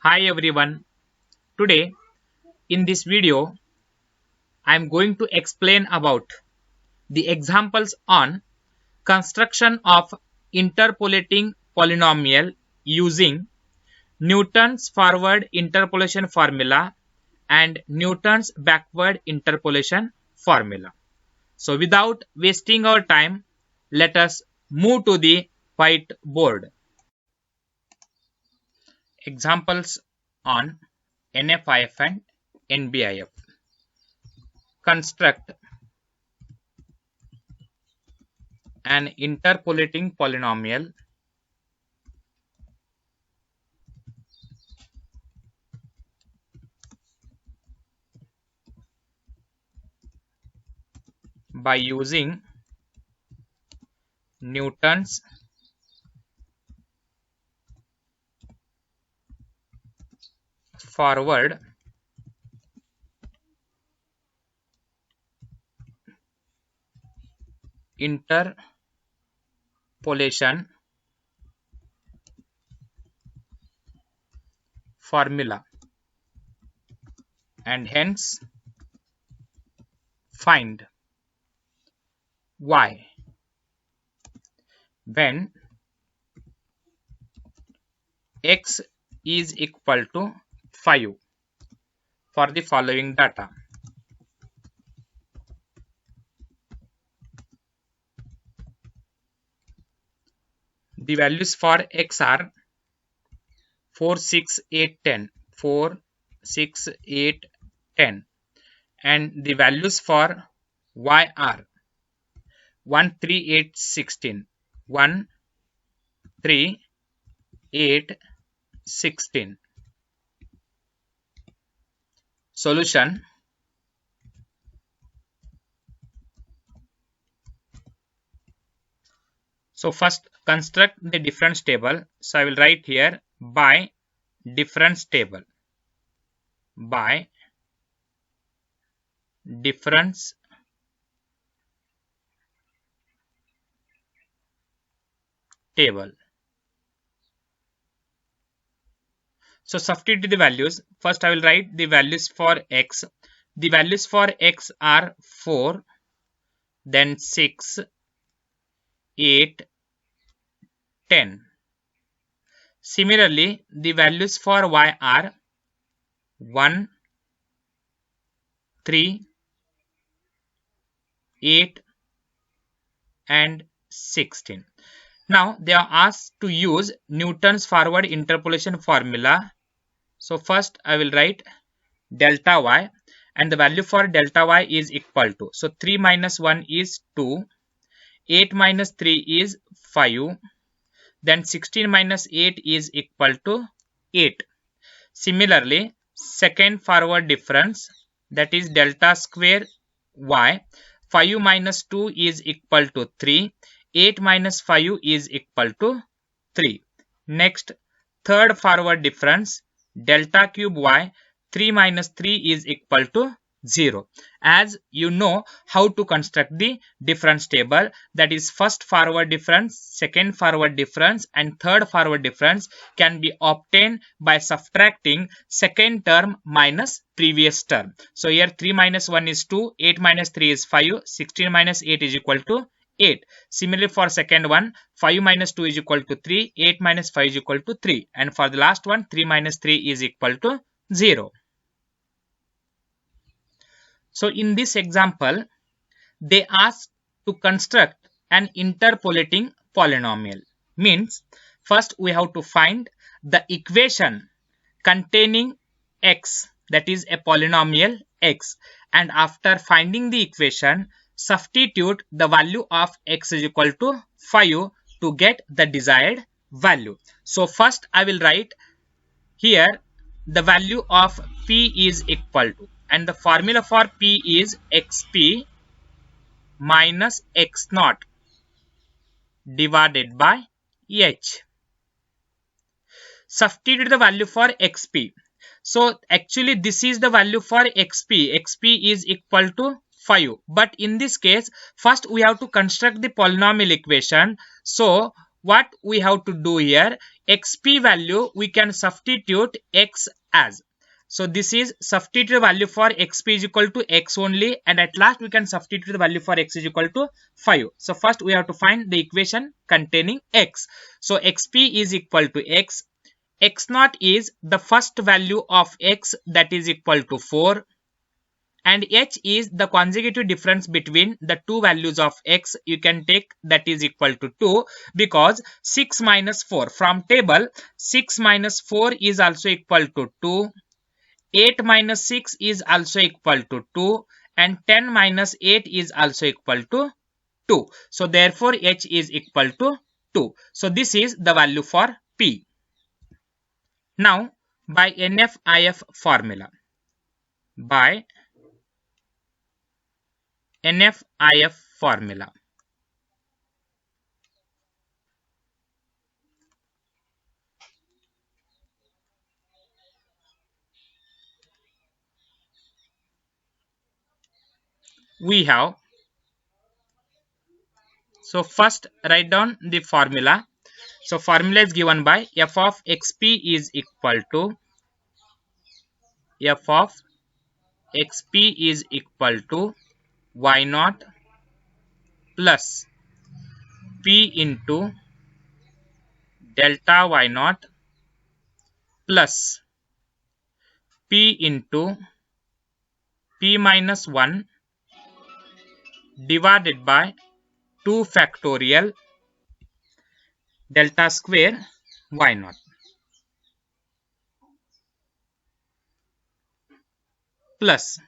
Hi everyone. Today in this video I am going to explain about the examples on construction of interpolating polynomial using Newton's forward interpolation formula and Newton's backward interpolation formula. So without wasting our time, let us move to the whiteboard. Examples on NFIF and NBIF. Construct an interpolating polynomial by using Newton's forward interpolation formula and hence find y when x is equal to 5 for the following data. The values for x are 4, 6, 8, 10, 4, 6, 8, 10, and the values for y are 1, 3, 8, 16, 1, 3, 8, 16. Solution. So first construct the difference table. So I will write here by difference table. By difference table. So substitute the values. First I will write the values for x. The values for x are 4, then 6, 8, 10. Similarly, the values for y are 1, 3, 8, and 16. Now they are asked to use Newton's forward interpolation formula. So first I will write delta y, and the value for delta y is equal to, so 3 minus 1 is 2, 8 minus 3 is 5, then 16 minus 8 is equal to 8. Similarly, second forward difference, that is delta square y, 5 minus 2 is equal to 3, 8 minus 5 is equal to 3. Next, third forward difference, delta cube y, 3 minus 3 is equal to 0. As you know how to construct the difference table, that is first forward difference, second forward difference, and third forward difference can be obtained by subtracting second term minus previous term. So here 3 minus 1 is 2, 8 minus 3 is 5, 16 minus 8 is equal to 8. Similarly for second one, 5 minus 2 is equal to 3, 8 minus 5 is equal to 3, and for the last one, 3 minus 3 is equal to 0. So in this example, they ask to construct an interpolating polynomial. Means first we have to find the equation containing x, that is a polynomial x, and after finding the equation, substitute the value of x is equal to 5 to get the desired value. So first I will write here the value of p is equal to, and the formula for p is xp minus x naught divided by h. Substitute the value for xp. So actually this is the value for xp. xp is equal to 5. But in this case, first we have to construct the polynomial equation. So what we have to do here, xp value we can substitute x as. So this is substitute value for xp is equal to x only, and at last we can substitute the value for x is equal to 5. So first we have to find the equation containing x. So xp is equal to x. X naught is the first value of x, that is equal to 4, and h is the consecutive difference between the two values of x. You can take that is equal to 2, because 6 minus 4 from table, 6 minus 4 is also equal to 2, 8 minus 6 is also equal to 2, and 10 minus 8 is also equal to 2. So therefore h is equal to 2. So this is the value for p. Now by NF-IF formula, by NF-IF formula, we have, so first write down the formula. So formula is given by f of xp is equal to f of xp is equal to y naught plus p into delta y naught plus p into p minus 1 divided by 2 factorial delta square y naught plus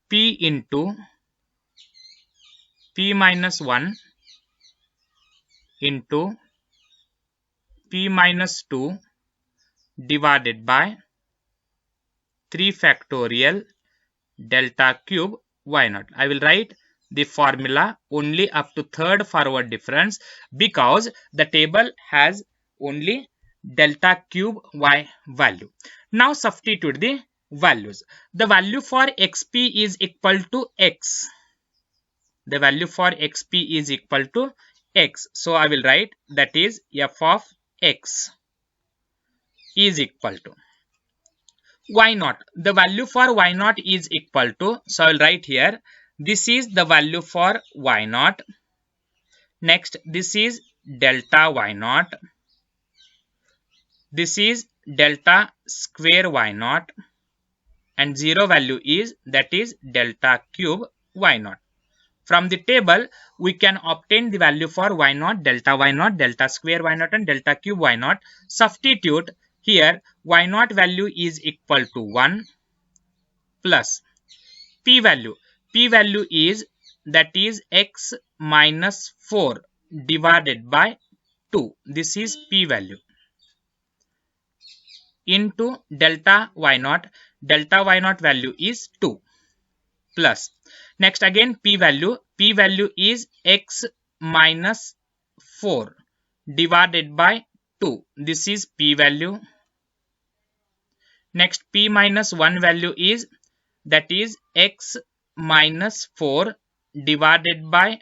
p into p minus 1 into p minus 2 divided by 3 factorial delta cube y naught. I will write the formula only up to third forward difference, because the table has only delta cube y value. Now substitute the values. The value for xp is equal to x. The value for xp is equal to x. So I will write that is f of x is equal to y naught. The value for y naught is equal to, so I will write here, this is the value for y naught. Next, this is delta y naught. This is delta square y naught, and 0 value is, that is delta cube y naught. From the table, we can obtain the value for y naught, delta square y naught, and delta cube y naught. Substitute here, y naught value is equal to 1 plus p value. P value is, that is x minus 4 divided by 2. This is p value into delta y naught. Delta y naught value is 2 plus. Next again p value. P value is x minus 4 divided by 2. This is p value. Next p minus 1 value is, that is x minus 4 divided by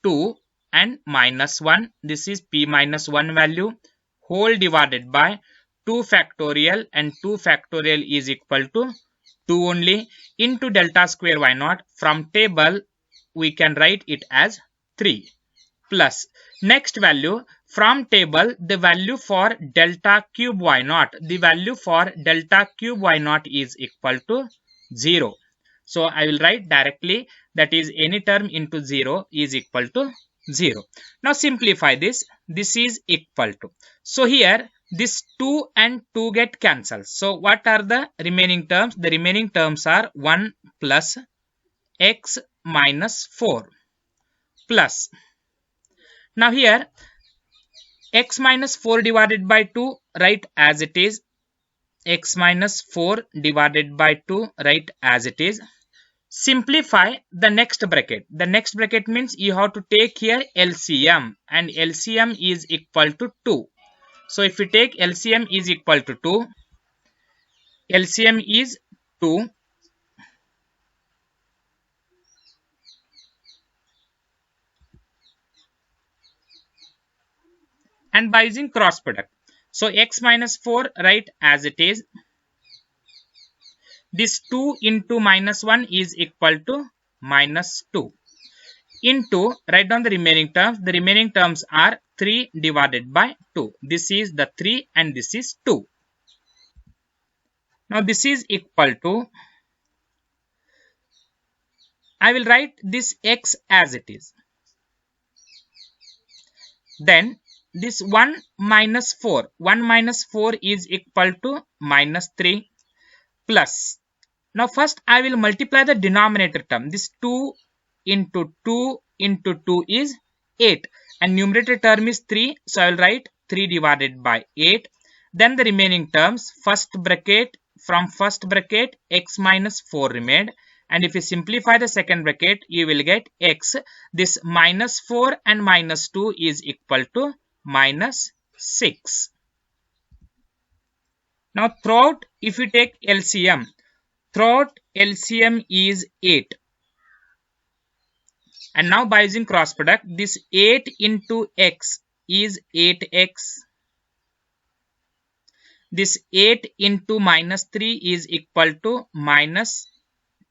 2 and minus 1. This is p minus 1 value, whole divided by 2 factorial, and 2 factorial is equal to 2 only, into delta square y naught. From table we can write it as 3 plus. Next value from table, the value for delta cube y naught. The value for delta cube y naught is equal to 0. So I will write directly, that is any term into 0 is equal to 0. Now simplify this. This is equal to. So here this 2 and 2 get cancelled. So what are the remaining terms? The remaining terms are 1 plus x minus 4 plus. Now here x minus 4 divided by 2, write as it is. X minus 4 divided by 2, write as it is. Simplify the next bracket. The next bracket means you have to take here LCM, and LCM is equal to 2. So if you take LCM is equal to 2, LCM is 2. and by using cross product. So x minus 4 write as it is. This 2 into minus 1 is equal to minus 2 into, write down the remaining terms. The remaining terms are 3 divided by 2. This is the 3 and this is 2. Now this is equal to, I will write this x as it is. Then this 1 minus 4 is equal to minus 3 plus. Now first I will multiply the denominator term. This 2 into 2 into 2 is 8 and numerator term is 3. So I will write 3 divided by 8. Then the remaining terms, first bracket, from first bracket x minus 4 remained. And if you simplify the second bracket, you will get x. This minus 4 and minus 2 is equal to minus 6. Now throughout, if you take LCM, throughout LCM is 8. And now by using cross product, this 8 into x is 8x. This 8 into minus 3 is equal to minus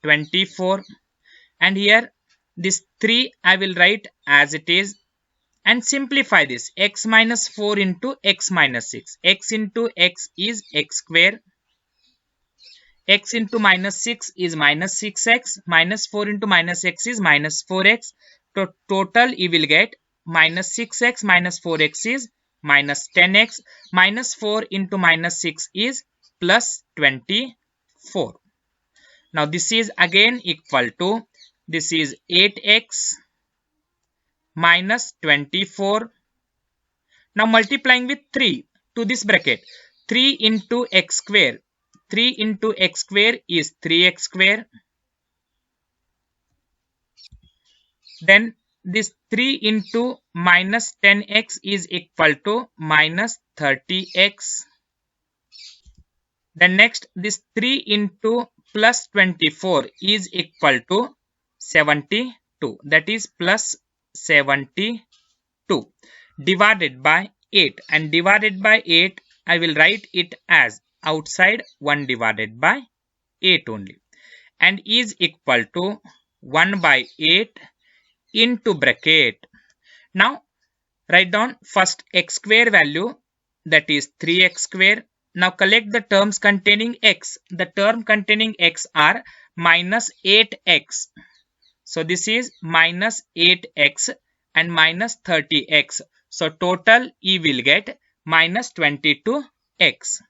24. And here this 3 I will write as it is. And simplify this, x minus 4 into x minus 6. X into x is x square. X into minus 6 is minus 6x. Minus 4 into minus x is minus 4x. So total you will get minus 6x minus 4x is minus 10x. Minus 4 into minus 6 is plus 24. Now this is again equal to, this is 8x minus 24. Now multiplying with 3 to this bracket. 3 into x square. 3 into x square is 3x square. Then this 3 into minus 10x is equal to minus 30x. Then next, this 3 into plus 24 is equal to 72. That is plus 72 divided by 8. And divided by 8, I will write it as outside 1 divided by 8 only. And is equal to 1 by 8 into bracket. Now write down first x square value, that is 3x square. Now collect the terms containing x. The term containing x are minus 8x. So this is minus 8x and minus 30x. So total you will get minus 22x.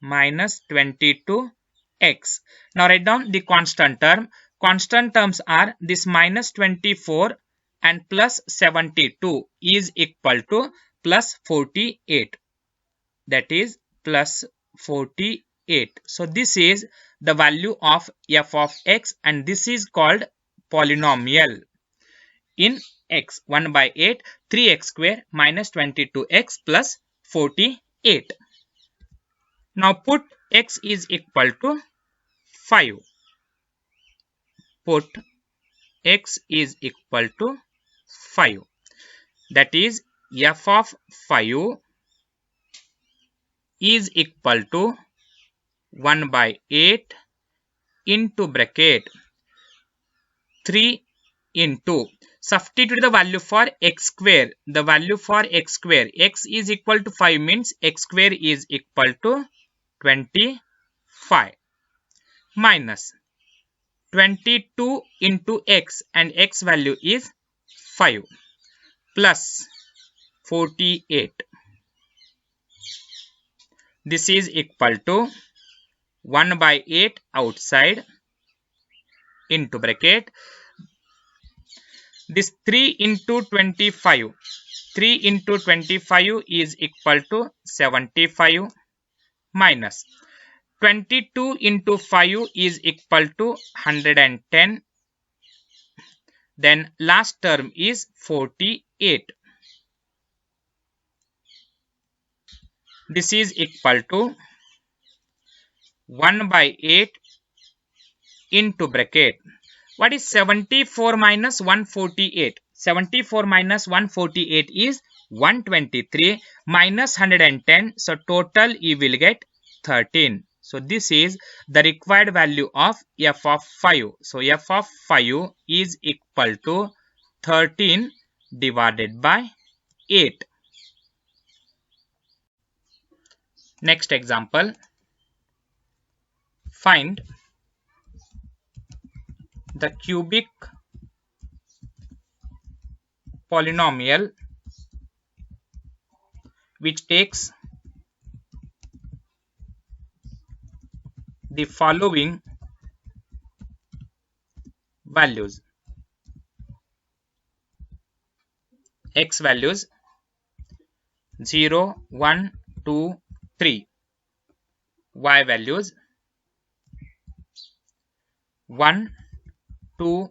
Minus 22x. Now write down the constant term. Constant terms are this minus 24 and plus 72 is equal to plus 48. That is plus 48. So this is the value of f of x and this is called polynomial in x. 1 by 8, 3x square minus 22x plus 48. Now put x is equal to 5. Put x is equal to 5. That is f of 5 is equal to 1 by 8 into bracket 3 into, substitute the value for x square. The value for x square, x is equal to 5 means x square is equal to 25 minus 22 into x and x value is 5 plus 48. This is equal to 1 by 8 outside into bracket. This 3 into 25. 3 into 25 is equal to 75 minus 22 into 5 is equal to 110. Then last term is 48. This is equal to 1 by 8 into bracket. What is 74 minus 148? 74 minus 148 is 123 minus 110. So total you will get 13. So this is the required value of f of 5. So f of 5 is equal to 13 divided by 8. Next example. Find the cubic polynomial which takes the following values: x values 0, 1, 2, 3, y values 1, 2,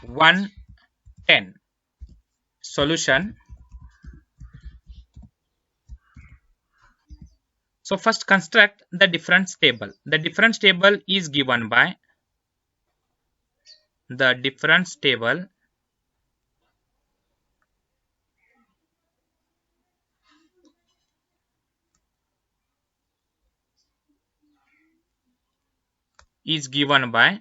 1, 10. Solution. So first construct the difference table. The difference table is given by the difference table is given by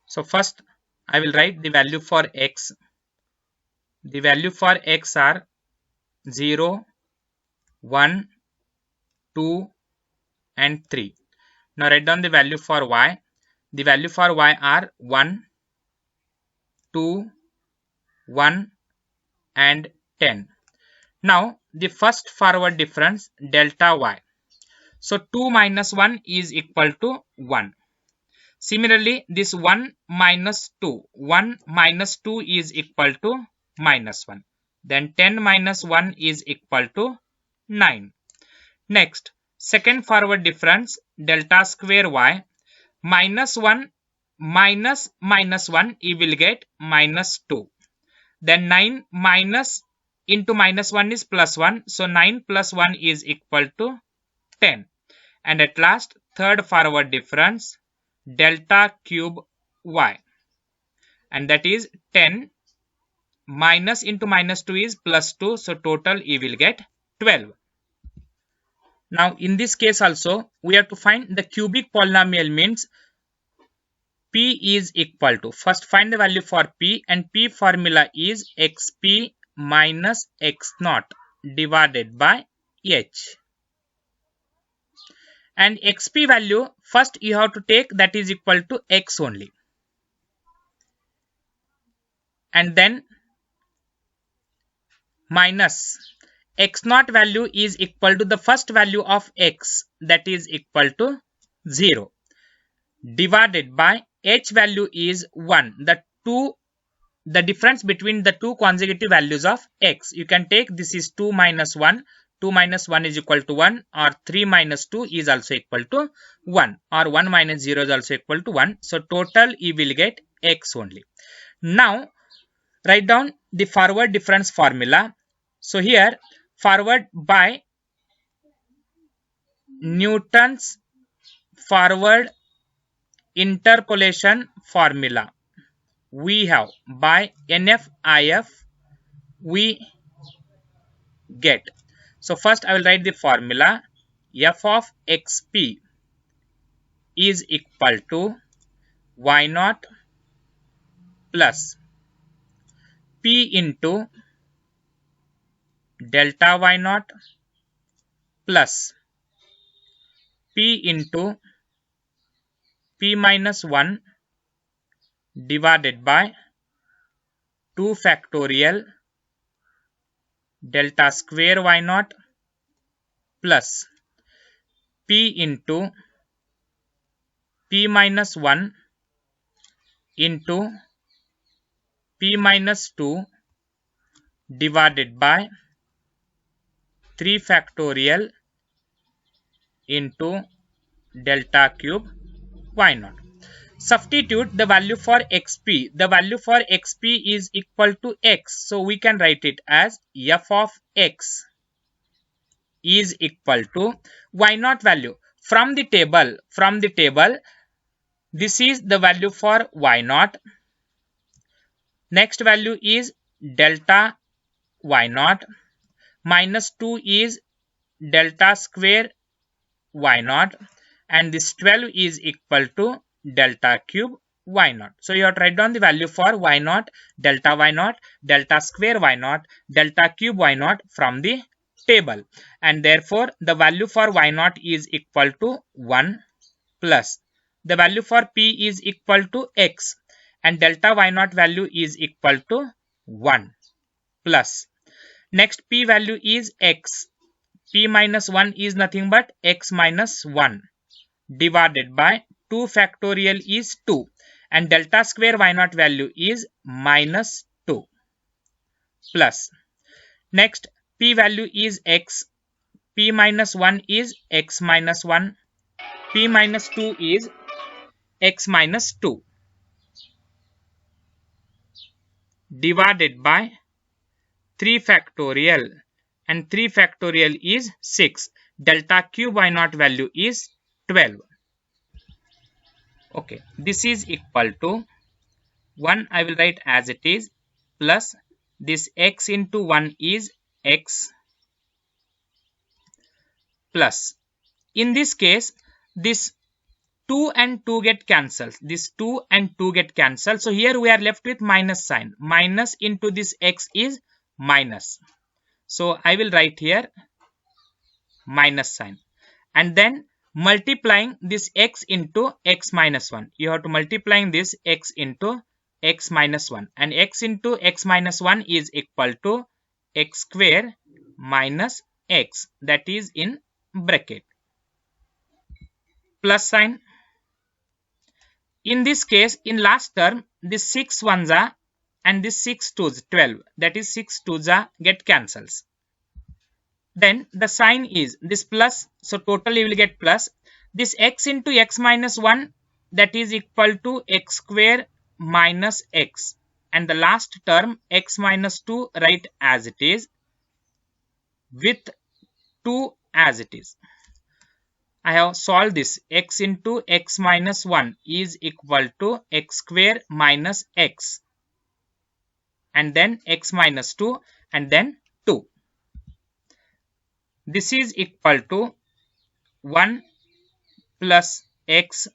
so first I will write the value for x. The value for x are 0, 1, 2 and 3. Now write down the value for y. The value for y are 1, 2, 1 and 10. Now the first forward difference delta y. So 2 minus 1 is equal to 1. Similarly, this 1 minus 2. 1 minus 2 is equal to minus 1. Then 10 minus 1 is equal to 9. Next, second forward difference delta square y. Minus 1 minus minus 1 you will get minus 2. Then 9 minus into minus 1 is plus 1. So 9 plus 1 is equal to 10. And at last, third forward difference delta cube y. And that is 10 minus into minus 2 is plus 2. So total you will get 12. Now in this case also we have to find the cubic polynomial, means p is equal to, first find the value for p, and p formula is xp minus x naught divided by h. And xp value first you have to take, that is equal to x only, and then minus x naught value is equal to the first value of x, that is equal to 0, divided by h value is 1. The difference between the two consecutive values of x, you can take this is 2 minus 1. 2 minus 1 is equal to 1, or 3 minus 2 is also equal to 1, or 1 minus 0 is also equal to 1. So total you will get x only. Now write down the forward difference formula. So here forward by Newton's forward interpolation formula, we have by NFIF we get. So first I will write the formula. F of xp is equal to y naught plus p into delta y naught plus p into p minus 1 divided by 2 factorial delta square y naught plus p into p minus 1 into p minus 2 divided by 3 factorial into delta cube y naught. Substitute the value for xp. The value for xp is equal to x. So we can write it as f of x is equal to y naught value. From the table This is the value for y0. Next value is delta y0. Minus 2 is delta square y0, and this 12 is equal to delta cube y0. So you have to write down the value for y0, delta y0, delta square y0, delta cube y0 from the table, and therefore the value for y0 is equal to 1 plus the value for p is equal to x, and delta y0 value is equal to 1 plus. Next p value is x. P minus 1 is nothing but x minus 1 divided by 2 factorial is 2, and delta square y0 value is minus 2 plus. Next p value is x. P minus 1 is x minus 1. P minus 2 is x minus 2 divided by 3 factorial, and 3 factorial is 6. Delta cube y0 value is 12. Okay, this is equal to 1, I will write as it is, plus this x into 1 is x, plus in this case this 2 and 2 get cancelled. This 2 and 2 get cancelled. So here we are left with minus sign. Minus into this x is minus. So I will write here minus sign. And then multiplying this x into x minus 1. You have to multiplying this x into x minus 1. And x into x minus 1 is equal to x square minus x. That is in bracket. Plus sign. In this case, in last term, this 6 ones are and this 6 twos 12. That is 6 twos are get cancels. Then the sign is this plus. So total you will get plus. This x into x minus 1, that is equal to x square minus x. And the last term x minus 2 write as it is with 2 as it is. I have solved this. X into x minus 1 is equal to x square minus x, and then x minus 2, and then 2. This is equal to 1 plus x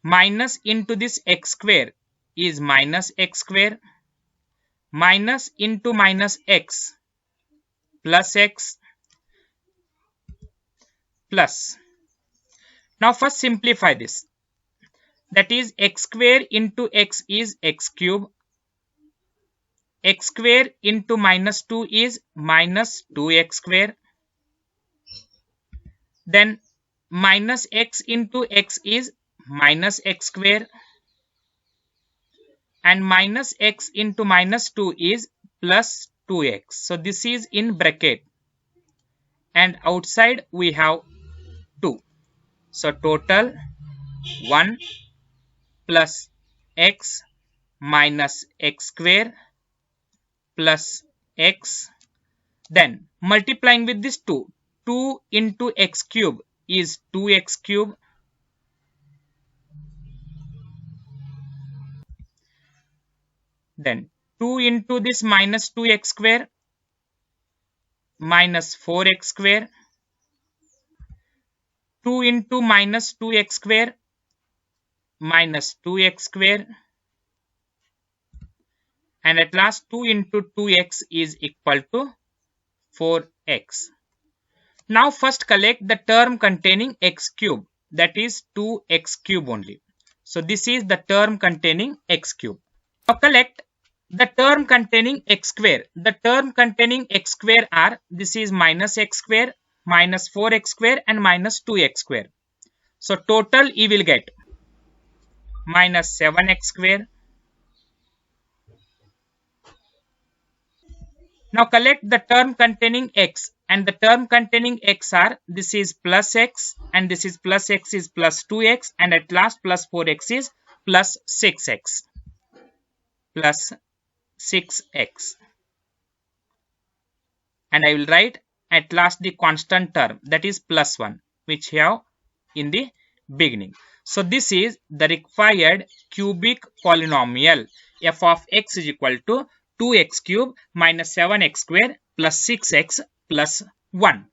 minus into this x square is minus x square, minus into minus x plus x plus. Now first simplify this. That is x square into x is x cube. X square into minus 2 is minus 2x square. Then minus x into x is minus x square. And minus x into minus 2 is plus 2x. So this is in bracket. And outside we have 2. So total 1 plus x minus x square plus x. Then multiplying with this 2. 2 into x cube is 2x cube. Then 2 into this minus 2x square minus 4x square. 2 into minus 2x square minus 2x square, and at last 2 into 2x is equal to 4x. Now first collect the term containing x cube, that is 2x cube only. So this is the term containing x cube. Now collect the term containing x square. The term containing x square are, this is minus x square, minus 4x square, and minus 2x square. So total you will get minus 7x square. Now collect the term containing x, and the term containing x are, this is plus x, and this is plus x is plus 2x, and at last plus 4x is plus 6x. Plus 6x. And I will write at last the constant term, that is plus 1, which you have in the beginning. So this is the required cubic polynomial. F of x is equal to 2x cube minus 7x square plus 6x plus 1.